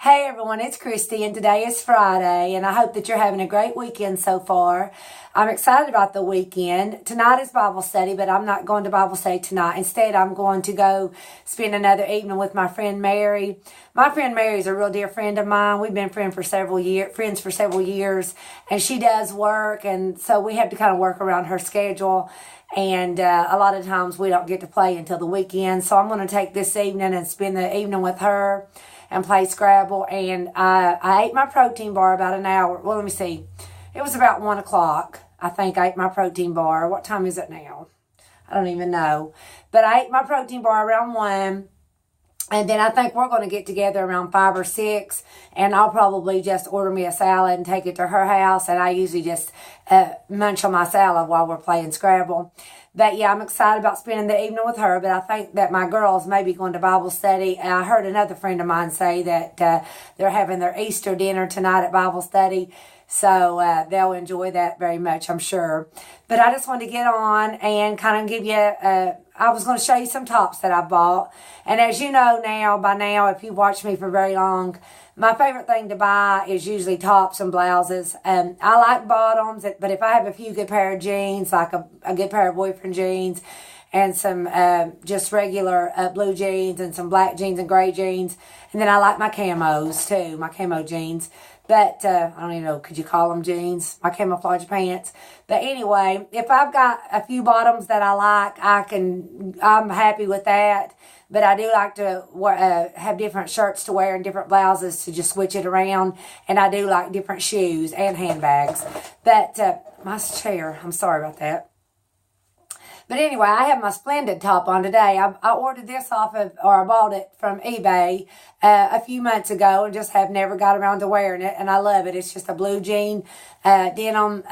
Hey everyone, it's Christy and today is Friday and I hope that you're having a great weekend so far. I'm excited about the weekend. Tonight is Bible study, but I'm not going to Bible study tonight. Instead, I'm going to go spend another evening with my friend Mary. My friend Mary is a real dear friend of mine. We've been friends for several years, and she does work, and so we have to kind of work around her schedule. And a lot of times we don't get to play until the weekend. So I'm going to take this evening and spend the evening with her and play Scrabble. And I ate my protein bar about an hour. Well, let me see. It was about 1 o'clock. I think I ate my protein bar. What time is it now? I don't even know. But I ate my protein bar around 1. And then I think we're going to get together around 5 or 6. And I'll probably just order me a salad and take it to her house. And I usually just munch on my salad while we're playing Scrabble. But yeah, I'm excited about spending the evening with her. But I think that my girls may be going to Bible study. I heard another friend of mine say that they're having their Easter dinner tonight at Bible study. So they'll enjoy that very much, I'm sure. But I just wanted to get on and kind of give you, I was going to show you some tops that I bought. And as you know by now, if you've watched me for very long, my favorite thing to buy is usually tops and blouses. I like bottoms, but if I have a few good pair of jeans, like a good pair of boyfriend jeans, and some just regular blue jeans and some black jeans and gray jeans. And then I like my camos too, my camo jeans. But I don't even know, could you call them jeans? My camouflage pants. But anyway, if I've got a few bottoms that I like, I'm happy with that. But I do like to have different shirts to wear and different blouses to just switch it around. And I do like different shoes and handbags. But my chair, I'm sorry about that. But anyway, I have my Splendid top on today. I ordered this I bought it from eBay a few months ago and just have never got around to wearing it. And I love it. It's just a blue jean denim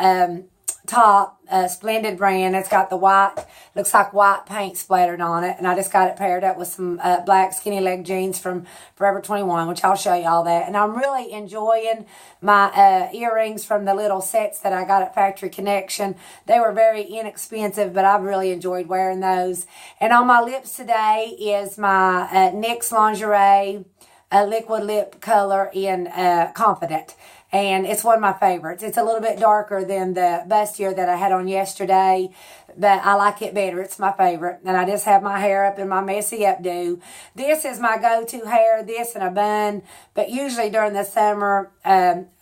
top, Splendid brand. It's got the white, looks like white paint splattered on it. And I just got it paired up with some black skinny leg jeans from Forever 21, which I'll show you all that. And I'm really enjoying my earrings from the little sets that I got at Factory Connection. They were very inexpensive, but I've really enjoyed wearing those. And on my lips today is my NYX Lingerie liquid lip color in Confident. And it's one of my favorites. It's a little bit darker than the bustier that I had on yesterday, but I like it better. It's my favorite. And I just have my hair up in my messy updo. This is my go-to hair, this and a bun. But usually during the summer,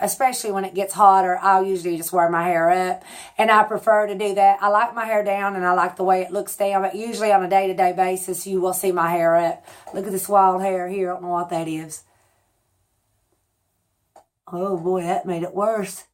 especially when it gets hotter, I'll usually just wear my hair up. And I prefer to do that. I like my hair down and I like the way it looks down. But usually on a day-to-day basis, you will see my hair up. Look at this wild hair here. I don't know what that is. Oh boy, that made it worse.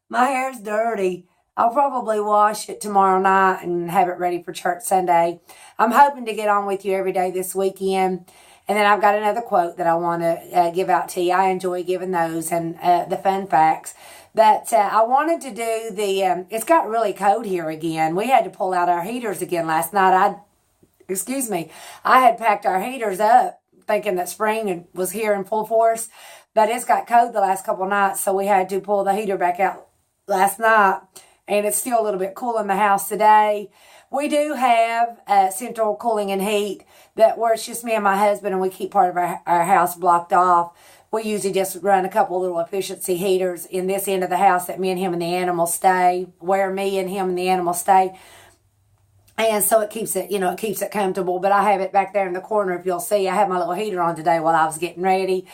My hair's dirty. I'll probably wash it tomorrow night and have it ready for church Sunday. I'm hoping to get on with you every day this weekend. And then I've got another quote that I want to give out to you. I enjoy giving those and the fun facts. But I wanted to do it's got really cold here again. We had to pull out our heaters again last night. I had packed our heaters up thinking that spring was here in full force. But it's got cold the last couple of nights, so we had to pull the heater back out last night. And it's still a little bit cool in the house today. We do have central cooling and heat, but where it's just me and my husband and we keep part of our house blocked off. We usually just run a couple little efficiency heaters in this end of the house that me and him and the animals stay, where me and him and the animals stay. And so it keeps it comfortable. But I have it back there in the corner, if you'll see. I have my little heater on today while I was getting ready.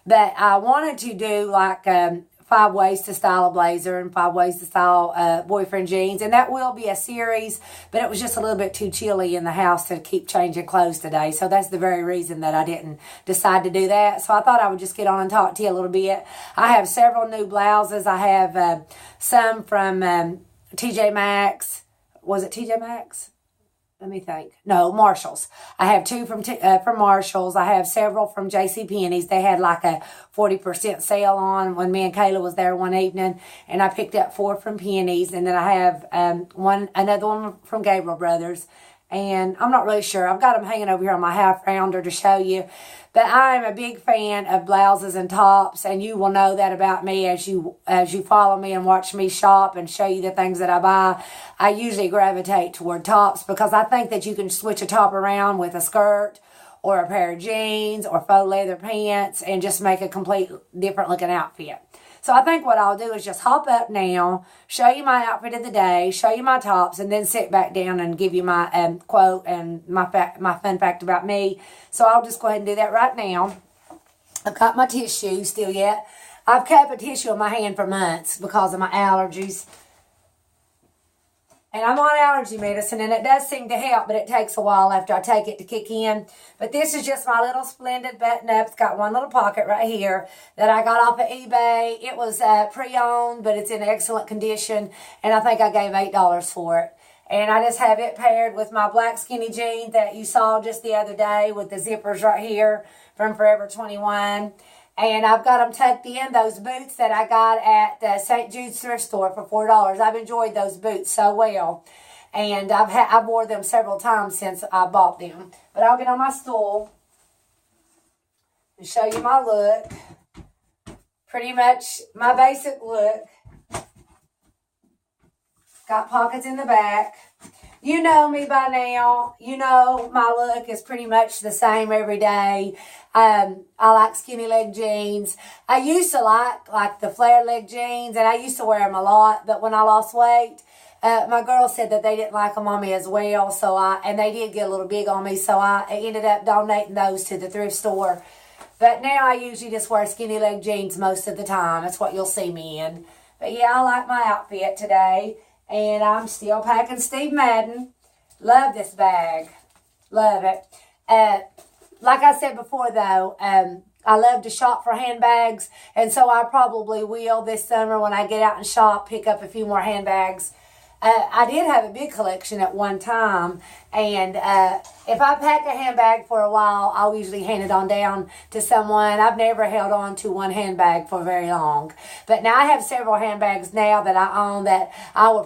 But I wanted to do like 5 ways to style a blazer and 5 ways to style boyfriend jeans. And that will be a series, but it was just a little bit too chilly in the house to keep changing clothes today. So that's the very reason that I didn't decide to do that. So I thought I would just get on and talk to you a little bit. I have several new blouses. I have some from TJ Maxx. Was it TJ Maxx? Let me think. No, Marshalls. I have 2 from Marshalls. I have several from JCPenney's. They had like a 40% sale on when me and Kayla was there one evening. And I picked up 4 from Penny's. And then I have another one from Gabriel Brothers. And I'm not really sure. I've got them hanging over here on my half rounder to show you. But I'm a big fan of blouses and tops, and you will know that about me as you follow me and watch me shop and show you the things that I buy. I usually gravitate toward tops because I think that you can switch a top around with a skirt or a pair of jeans or faux leather pants and just make a complete different looking outfit. So I think what I'll do is just hop up now, show you my outfit of the day, show you my tops, and then sit back down and give you my quote and my fun fact about me. So I'll just go ahead and do that right now. I've got my tissue still yet. I've kept a tissue in my hand for months because of my allergies. And I'm on allergy medicine, and it does seem to help, but it takes a while after I take it to kick in. But this is just my little splendid button-up. It's got one little pocket right here that I got off of eBay. It was pre-owned, but it's in excellent condition, and I think I gave $8 for it. And I just have it paired with my black skinny jeans that you saw just the other day with the zippers right here from Forever 21. And I've got them tucked in, those boots that I got at the St. Jude's thrift store for $4. I've enjoyed those boots so well. And I've wore them several times since I bought them. But I'll get on my stool and show you my look. Pretty much my basic look. Got pockets in the back. You know me by now. You know my look is pretty much the same every day. I like skinny leg jeans. I used to like the flare leg jeans, and I used to wear them a lot. But when I lost weight, my girls said that they didn't like them on me as well. And they did get a little big on me, so I ended up donating those to the thrift store. But now I usually just wear skinny leg jeans most of the time. That's what you'll see me in. But yeah, I like my outfit today. And I'm still packing Steve Madden. Love this bag. Love it. Like I said before, though, I love to shop for handbags. And so I probably will this summer when I get out and shop, pick up a few more handbags. I did have a big collection at one time. And if I pack a handbag for a while, I'll usually hand it on down to someone. I've never held on to one handbag for very long. But now I have several handbags now that I own that I would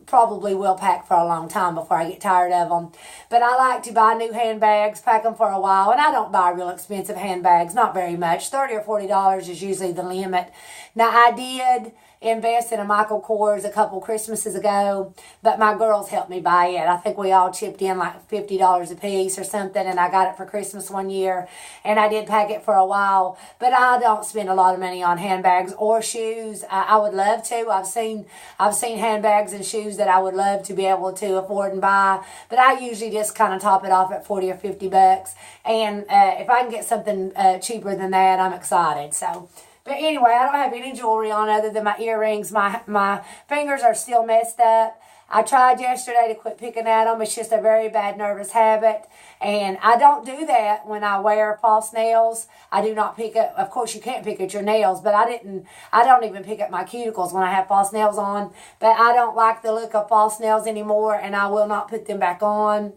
probably will pack for a long time before I get tired of them. But I like to buy new handbags, pack them for a while, and I don't buy real expensive handbags, not very much. $30 or $40 is usually the limit. Now, I did invest in a Michael Kors a couple Christmases ago, but my girls helped me buy it. I think we all chipped in like $50 a piece or something, and I got it for Christmas one year, and I did pack it for a while. But I don't spend a lot of money on handbags or shoes. I would love to. I've seen handbags and shoes that I would love to be able to afford and buy, but I usually just kind of top it off at $40 or $50. And if I can get something cheaper than that, I'm excited. So. But anyway, I don't have any jewelry on other than my earrings. My fingers are still messed up. I tried yesterday to quit picking at them. It's just a very bad nervous habit. And I don't do that when I wear false nails. I do not pick at, of course you can't pick at your nails, but I don't even pick at my cuticles when I have false nails on. But I don't like the look of false nails anymore, and I will not put them back on.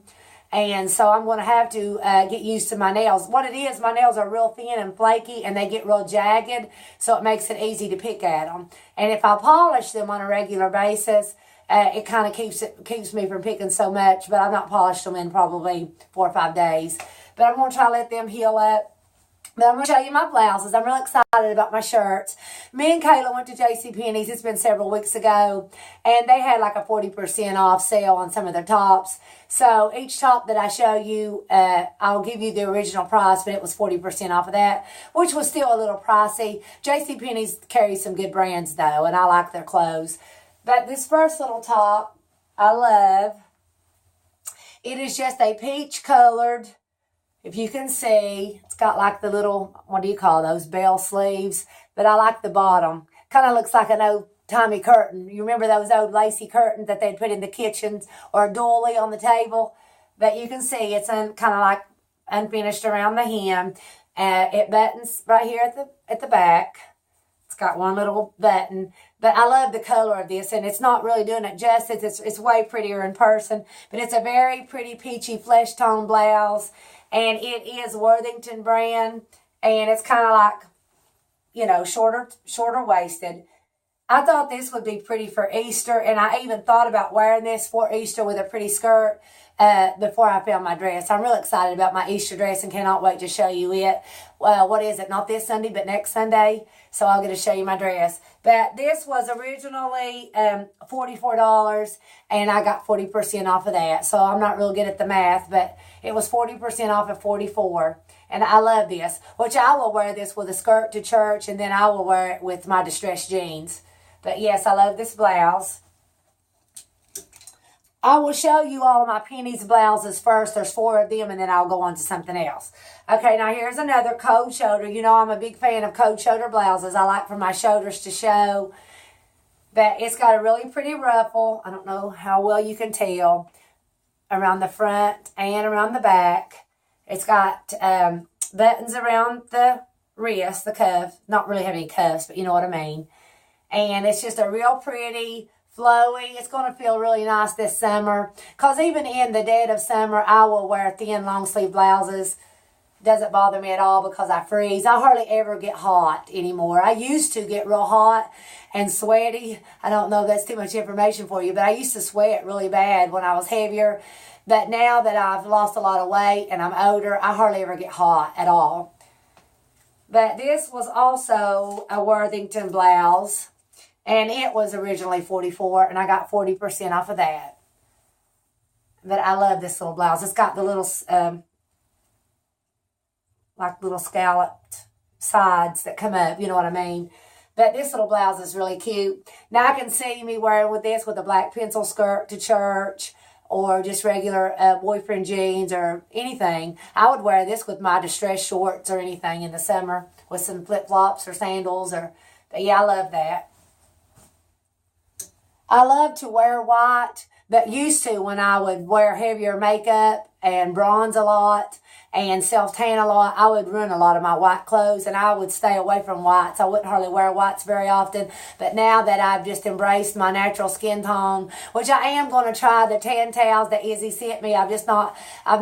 And so I'm going to have to get used to my nails. What it is, my nails are real thin and flaky, and they get real jagged, so it makes it easy to pick at them. And if I polish them on a regular basis, it kind of keeps me from picking so much, but I've not polished them in probably 4 or 5 days. But I'm going to try to let them heal up. But I'm going to show you my blouses. I'm real excited about my shirts. Me and Kayla went to JCPenney's. It's been several weeks ago. And they had like a 40% off sale on some of their tops. So each top that I show you, I'll give you the original price, but it was 40% off of that, which was still a little pricey. JCPenney's carries some good brands, though, and I like their clothes. But this first little top, I love. It is just a peach colored. If you can see, it's got like the little, what do you call those, bell sleeves. But I like the bottom. Kind of looks like an old-timey curtain. You remember those old lacy curtains that they'd put in the kitchens or a doily on the table? But you can see it's kind of like unfinished around the hem. It buttons right here at the back. It's got one little button. But I love the color of this, and it's not really doing it justice. It's way prettier in person. But it's a very pretty peachy flesh tone blouse. And it is Worthington brand, and it's kind of like, you know, shorter waisted. I thought this would be pretty for Easter, and I even thought about wearing this for Easter with a pretty skirt. before I found my dress. I'm real excited about my Easter dress and cannot wait to show you it. What is it? Not this Sunday, but next Sunday. So I'll get to show you my dress. But this was originally $44, and I got 40% off of that. So I'm not real good at the math, but it was 40% off of $44. And I love this, which I will wear this with a skirt to church, and then I will wear it with my distressed jeans. But yes, I love this blouse. I will show you all of my pennies blouses first. There's 4 of them, and then I'll go on to something else. Okay, now here's another cold shoulder. You know I'm a big fan of cold shoulder blouses. I like for my shoulders to show. But it's got a really pretty ruffle. I don't know how well you can tell. Around the front and around the back. It's got buttons around the wrist, the cuff. Not really have any cuffs, but you know what I mean. And it's just a real pretty, flowy. It's going to feel really nice this summer. Because even in the dead of summer, I will wear thin, long sleeve blouses. Doesn't bother me at all because I freeze. I hardly ever get hot anymore. I used to get real hot and sweaty. I don't know if that's too much information for you, but I used to sweat really bad when I was heavier. But now that I've lost a lot of weight and I'm older, I hardly ever get hot at all. But this was also a Worthington blouse. And it was originally $44, and I got 40% off of that. But I love this little blouse. It's got the little, like little scalloped sides that come up, you know what I mean? But this little blouse is really cute. Now I can see me wearing with this with a black pencil skirt to church, or just regular boyfriend jeans or anything. I would wear this with my distressed shorts or anything in the summer with some flip-flops or sandals. But yeah, I love that. I love to wear white, but used to when I would wear heavier makeup and bronze a lot and self-tan a lot, I would ruin a lot of my white clothes, and I would stay away from whites. I wouldn't hardly wear whites very often, but now that I've just embraced my natural skin tone, which I am going to try the tan towels that Izzy sent me. I've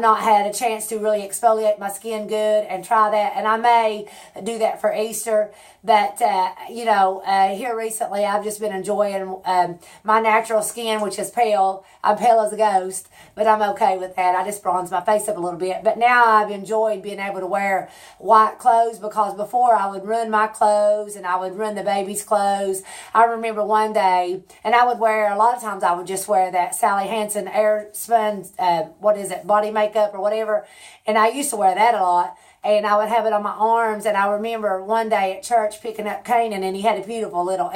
not had a chance to really exfoliate my skin good and try that, and I may do that for Easter. But, here recently I've just been enjoying my natural skin, which is pale. I'm pale as a ghost, but I'm okay with that. I just bronze my face up a little bit. But now I've enjoyed being able to wear white clothes, because before I would ruin my clothes and I would ruin the baby's clothes. I remember one day, and I would wear, a lot of times I would just wear that Sally Hansen Air Spun, body makeup or whatever. And I used to wear that a lot. And I would have it on my arms. And I remember one day at church picking up Canaan, and he had a beautiful little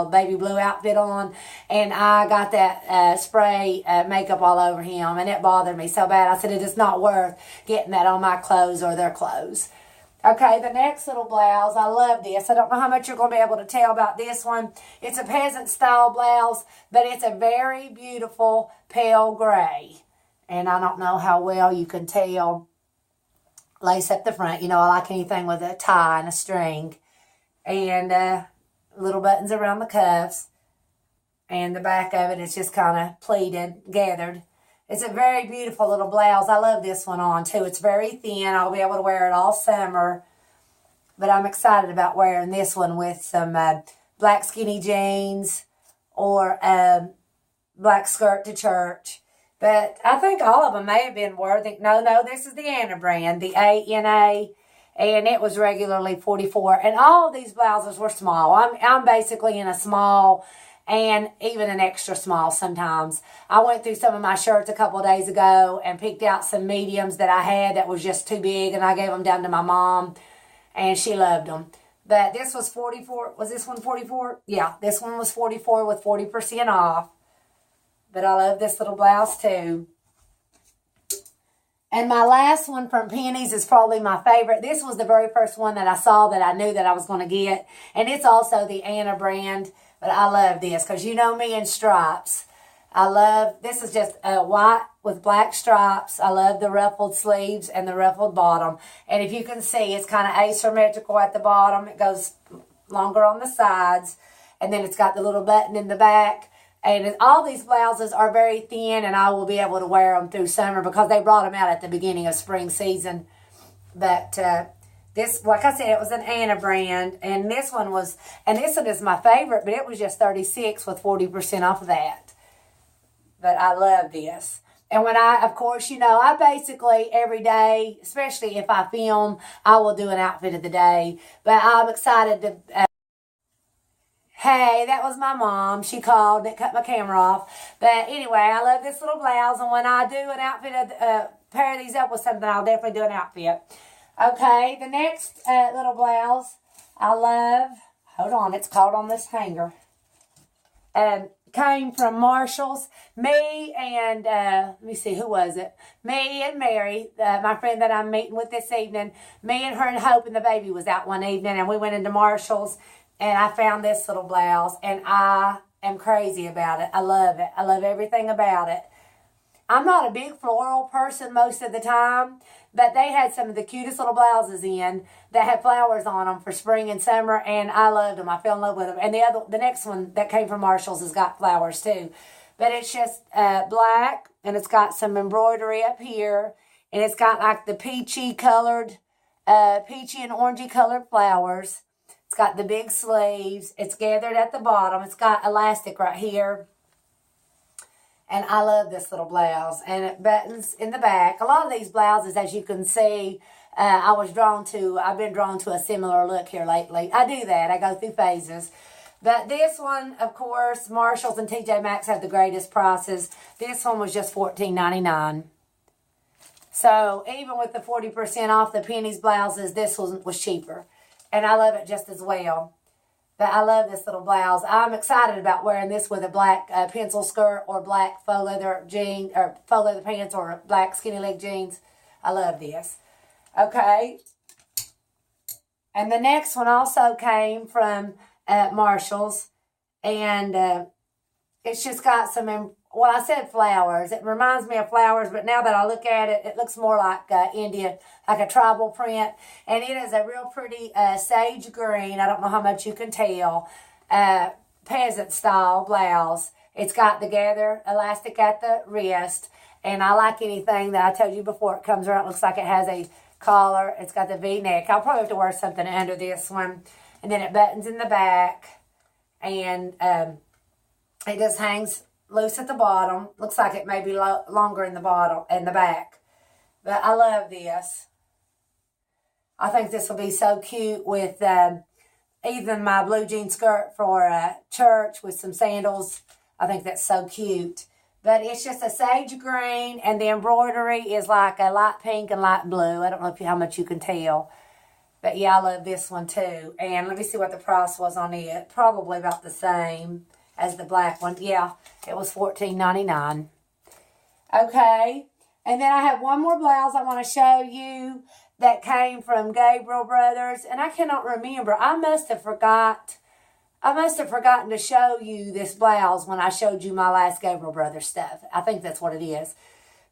baby blue outfit on, and I got that spray makeup all over him, and it bothered me so bad. I said, it is not worth getting that on my clothes or their clothes. Okay, the next little blouse, I love this. I don't know how much you're going to be able to tell about this one. It's a peasant style blouse, but it's a very beautiful pale gray. And I don't know how well you can tell. Lace up the front. I like anything with a tie and a string. And little buttons around the cuffs. And the back of it is just kind of pleated, gathered. It's a very beautiful little blouse. I love this one on too. It's very thin. I'll be able to wear it all summer. But I'm excited about wearing this one with some black skinny jeans or black skirt to church. But I think all of them may have been Worthington. No, this is the a.n.a brand, the a.n.a. And it was regularly $44. And all of these blouses were small. I'm basically in a small and even an extra small sometimes. I went through some of my shirts a couple of days ago and picked out some mediums that I had that was just too big. And I gave them down to my mom. And she loved them. But this was $44. Was this one $44? Yeah, this one was $44 with 40% off. But I love this little blouse too. And my last one from Penny's is probably my favorite. This was the very first one that I saw that I knew that I was going to get. And it's also the a.n.a brand. But I love this because you know me in stripes. This is just white with black stripes. I love the ruffled sleeves and the ruffled bottom. And if you can see, it's kind of asymmetrical at the bottom. It goes longer on the sides. And then it's got the little button in the back. And all these blouses are very thin, and I will be able to wear them through summer because they brought them out at the beginning of spring season. But this, like I said, it was an a.n.a brand, and this one is my favorite, but it was just $36 with 40% off of that. But I love this. And when of course, I basically every day, especially if I film, I will do an outfit of the day. But I'm excited to... Hey, that was my mom. She called and cut my camera off. But anyway, I love this little blouse. And when I do an outfit, pair these up with something, I'll definitely do an outfit. Okay, the next little blouse I love. Hold on, it's caught on this hanger. Came from Marshall's. Me and, let me see, who was it? Me and Mary, my friend that I'm meeting with this evening. Me and her and Hope and the baby was out one evening, and we went into Marshall's, and I found this little blouse, and I am crazy about it. I love it. I love everything about it. I'm not a big floral person most of the time, but they had some of the cutest little blouses in that had flowers on them for spring and summer, and I loved them. I fell in love with them. And the next one that came from Marshall's has got flowers too. But it's just black, and it's got some embroidery up here, and it's got like the peachy and orangey colored flowers. It's got the big sleeves. It's gathered at the bottom. It's got elastic right here. And I love this little blouse. And it buttons in the back. A lot of these blouses, as you can see, I've been drawn to a similar look here lately. I do that. I go through phases. But this one, of course, Marshalls and TJ Maxx have the greatest prices. This one was just $14.99. So even with the 40% off the pennies blouses, this one was cheaper. And I love it just as well. But I love this little blouse. I'm excited about wearing this with a black pencil skirt or black faux leather jean or faux leather pants or black skinny leg jeans. I love this. Okay. And the next one also came from Marshall's. And it's just got some... Well, I said flowers. It reminds me of flowers, but now that I look at it, it looks more like India, like a tribal print. And it is a real pretty sage green. I don't know how much you can tell. Peasant style blouse. It's got the gather elastic at the wrist. And I like anything that I told you before. It comes around. It looks like it has a collar. It's got the V-neck. I'll probably have to wear something under this one. And then it buttons in the back. And it just hangs loose at the bottom. Looks like it may be longer in the bottom and the back. But I love this. I think this will be so cute with even my blue jean skirt for church with some sandals. I think that's so cute. But it's just a sage green, and the embroidery is like a light pink and light blue. I don't know how much you can tell. But yeah, I love this one too. And let me see what the price was on it. Probably about the same as the black one. Yeah, it was $14.99. Okay, and then I have one more blouse I want to show you that came from Gabriel Brothers, and I cannot remember. I must have forgotten to show you this blouse when I showed you my last Gabriel Brothers stuff. I think that's what it is.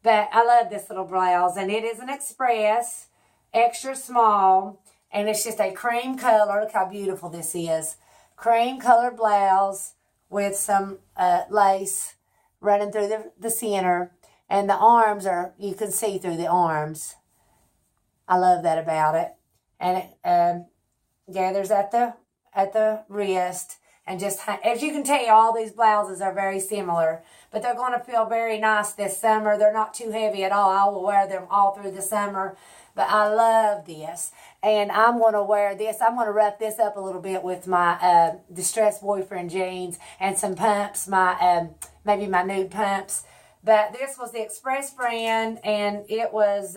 But I love this little blouse, and it is an express, extra small, and it's just a cream color. Look how beautiful this is. Cream colored blouse with some lace running through the center. And the arms you can see through the arms. I love that about it. And it gathers at the wrist. And just, as you can tell, all these blouses are very similar. But they're going to feel very nice this summer. They're not too heavy at all. I will wear them all through the summer. But I love this. And I'm going to wear this. I'm going to wrap this up a little bit with my Distressed Boyfriend jeans and some pumps, maybe my nude pumps. But this was the Express brand, and it was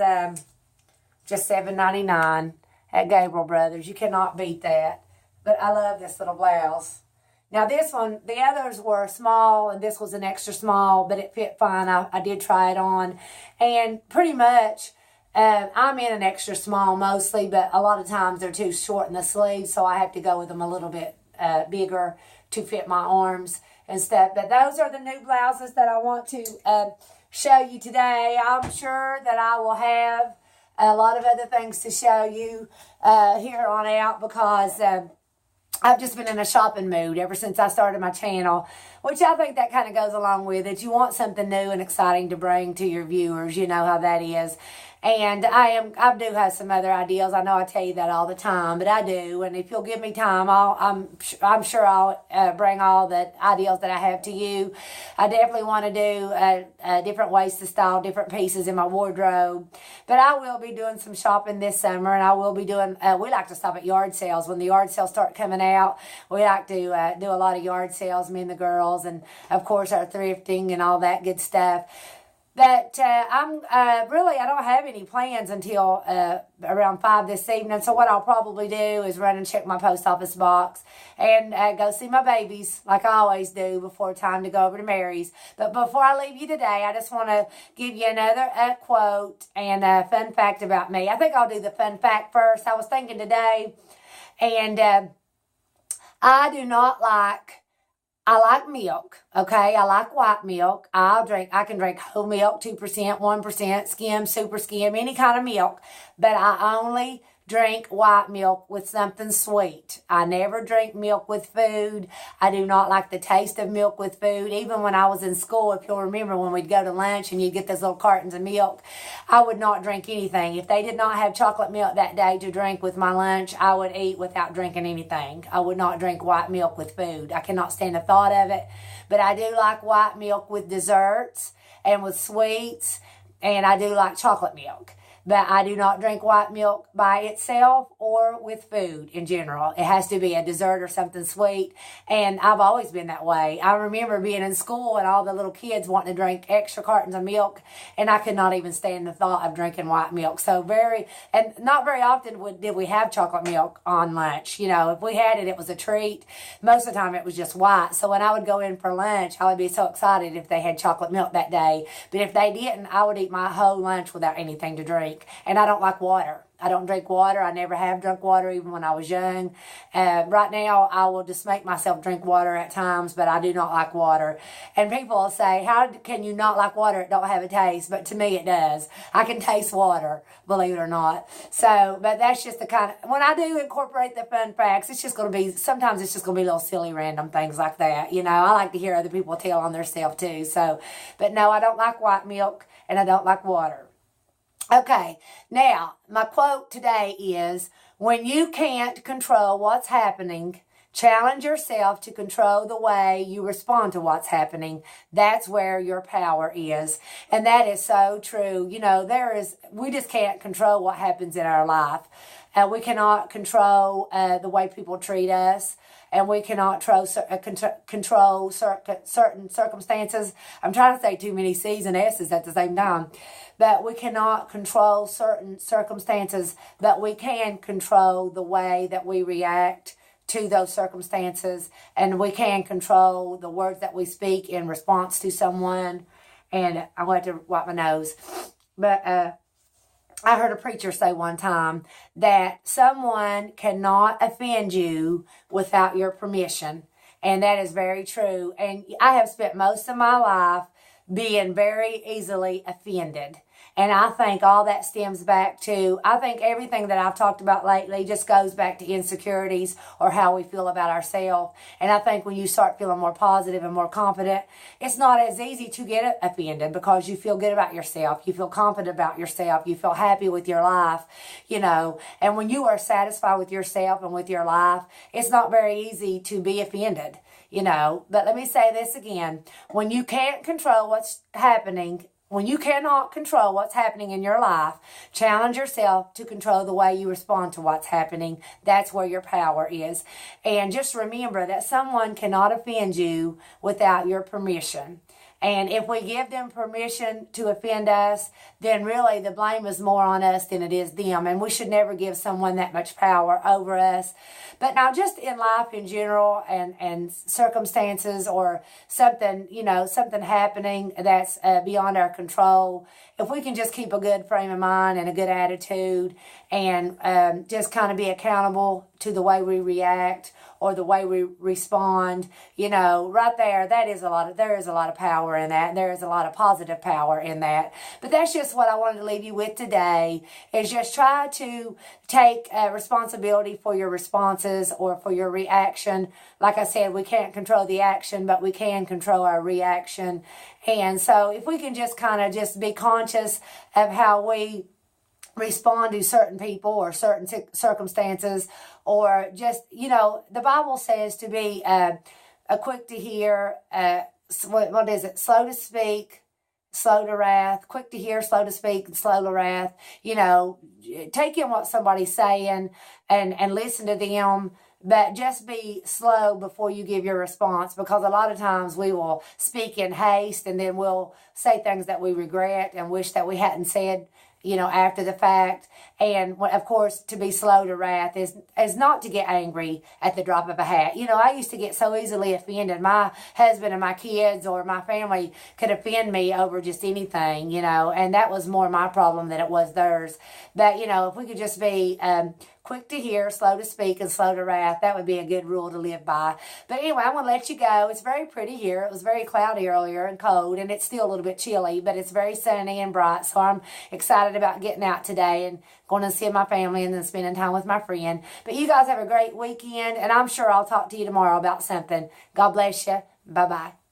just $7.99 at Gabriel Brothers. You cannot beat that. But I love this little blouse. Now this one, the others were small, and this was an extra small, but it fit fine. I did try it on. And pretty much... I'm in an extra small mostly, but a lot of times they're too short in the sleeves, so I have to go with them a little bit bigger to fit my arms and stuff. But those are the new blouses that I want to show you today. I'm sure that I will have a lot of other things to show you here on out because I've just been in a shopping mood ever since I started my channel, which I think that kind of goes along with it. You want something new and exciting to bring to your viewers. You know how that is. And I do have some other ideas. I know I tell you that all the time, but I do. And if you'll give me time, I'm sure I'll bring all the ideas that I have to you. I definitely want to do different ways to style different pieces in my wardrobe. But I will be doing some shopping this summer, and I will be doing, we like to stop at yard sales. When the yard sales start coming out, we like to do a lot of yard sales, me and the girls, and of course our thrifting and all that good stuff. But I don't have any plans until around 5 this evening. So what I'll probably do is run and check my post office box and go see my babies like I always do before time to go over to Mary's. But before I leave you today, I just want to give you another quote and a fun fact about me. I think I'll do the fun fact first. I was thinking today, and I like milk, okay? I like white milk. I can drink whole milk, 2%, 1%, skim, super skim, any kind of milk. But I only drink white milk with something sweet. I never drink milk with food. I do not like the taste of milk with food. Even when I was in school, if you'll remember when we'd go to lunch and you'd get those little cartons of milk, I would not drink anything. If they did not have chocolate milk that day to drink with my lunch, I would eat without drinking anything. I would not drink white milk with food. I cannot stand the thought of it. But I do like white milk with desserts and with sweets, and I do like chocolate milk. But I do not drink white milk by itself or with food in general. It has to be a dessert or something sweet. And I've always been that way. I remember being in school and all the little kids wanting to drink extra cartons of milk. And I could not even stand the thought of drinking white milk. So not very often did we have chocolate milk on lunch. You know, if we had it, it was a treat. Most of the time it was just white. So when I would go in for lunch, I would be so excited if they had chocolate milk that day. But if they didn't, I would eat my whole lunch without anything to drink. And I don't like water. I don't drink water. I never have drunk water even when I was young. Right now, I will just make myself drink water at times, but I do not like water. And people will say, how can you not like water? It don't have a taste. But to me, it does. I can taste water, believe it or not. So, but that's just the kind of, when I do incorporate the fun facts, it's just going to be, sometimes it's just going to be little silly random things like that. You know, I like to hear other people tell on their self too. So, but no, I don't like white milk and I don't like water. Okay, now, my quote today is, when you can't control what's happening, challenge yourself to control the way you respond to what's happening. That's where your power is. And that is so true. You know, we just can't control what happens in our life. We cannot control the way people treat us. And we cannot control certain circumstances. I'm trying to say too many C's and S's at the same time. But we cannot control certain circumstances, but we can control the way that we react to those circumstances. And we can control the words that we speak in response to someone. And I'm going to wipe my nose. But I heard a preacher say one time that someone cannot offend you without your permission. And that is very true. And I have spent most of my life being very easily offended. And I think all that stems back to, I think everything that I've talked about lately just goes back to insecurities or how we feel about ourselves. And I think when you start feeling more positive and more confident, it's not as easy to get offended because you feel good about yourself. You feel confident about yourself. You feel happy with your life, you know. And when you are satisfied with yourself and with your life, it's not very easy to be offended, you know. But let me say this again. When you can't control what's happening, when you cannot control what's happening in your life, challenge yourself to control the way you respond to what's happening. That's where your power is. And just remember that someone cannot offend you without your permission. And if we give them permission to offend us, then really the blame is more on us than it is them. And we should never give someone that much power over us. But now just in life in general and circumstances or something, you know, something happening that's beyond our control, if we can just keep a good frame of mind and a good attitude and just kind of be accountable to the way we react or the way we respond, you know, right there, there is a lot of power in that. There is a lot of positive power in that. But that's just what I wanted to leave you with today, is just try to take responsibility for your responses or for your reaction. Like I said, we can't control the action, but we can control our reaction. And so if we can just kind of just be conscious of how we respond to certain people or certain circumstances, or just, the Bible says to be a quick to hear, what is it? Slow to speak, slow to wrath, quick to hear, slow to speak, and slow to wrath. Take in what somebody's saying and listen to them, but just be slow before you give your response, because a lot of times we will speak in haste and then we'll say things that we regret and wish that we hadn't said, after the fact. And of course, to be slow to wrath is not to get angry at the drop of a hat. I used to get so easily offended. My husband and my kids or my family could offend me over just anything, and that was more my problem than it was theirs. But, if we could just be quick to hear, slow to speak, and slow to wrath, that would be a good rule to live by. But anyway, I'm going to let you go. It's very pretty here. It was very cloudy earlier and cold, and it's still a little bit chilly, but it's very sunny and bright, so I'm excited about getting out today and going to see my family and then spending time with my friend. But you guys have a great weekend, and I'm sure I'll talk to you tomorrow about something. God bless you. Bye-bye.